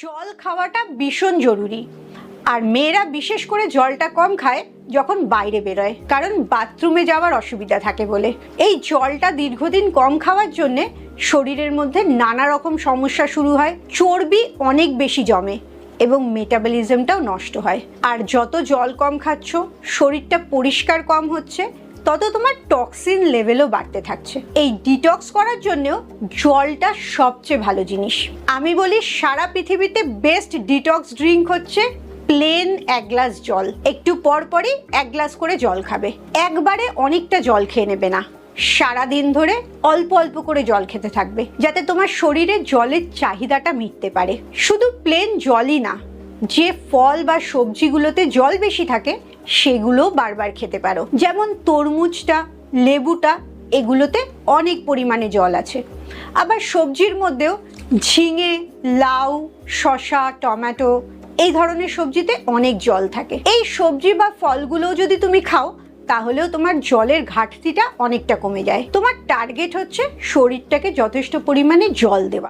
জল খাওয়াটা ভীষণ জরুরি। আর মেয়েরা বিশেষ করে জলটা কম খায় যখন বাইরে বেরোয়, কারণ বাথরুমে যাওয়ার অসুবিধা থাকে বলে। এই জলটা দীর্ঘদিন কম খাওয়ার জন্যে শরীরের মধ্যে নানা রকম সমস্যা শুরু হয়, চর্বি অনেক বেশি জমে এবং মেটাবলিজমটাও নষ্ট হয়। আর যত জল কম খাচ্ছ, শরীরটা পরিষ্কার কম হচ্ছে, তত তোমার টক্সিন লেভেলও বাড়তে থাকছে। এই ডিটক্স করার জন্যও জলটা সবচেয়ে ভালো জিনিস। আমি বলি সারা পৃথিবীতে বেস্ট ডিটক্স ড্রিঙ্ক হচ্ছে প্লেন 1 গ্লাস জল। একটু পর পরই 1 গ্লাস করে জল খাবে। একবারে অনেকটা জল খেয়ে নেবে না, সারাদিন ধরে অল্প অল্প করে জল খেতে থাকবে, যাতে তোমার শরীরে জলের চাহিদাটা মিটতে পারে। শুধু প্লেন জলই না, যে ফল বা সবজিগুলোতে জল বেশি থাকে সেগুলো বারবার খেতে পারো। যেমন তরমুজটা, লেবুটা, এগুলোতে অনেক পরিমাণে জল আছে। আবার সবজির মধ্যেও ঝিঙে, লাউ, শসা, টমেটো, এই ধরনের সবজিতে অনেক জল থাকে। এই সবজি বা ফলগুলোও যদি তুমি খাও, তাহলেও তোমার জলের ঘাটতিটা অনেকটা কমে যায়। তোমার টার্গেট হচ্ছে শরীরটাকে যথেষ্ট পরিমাণে জল দেওয়া।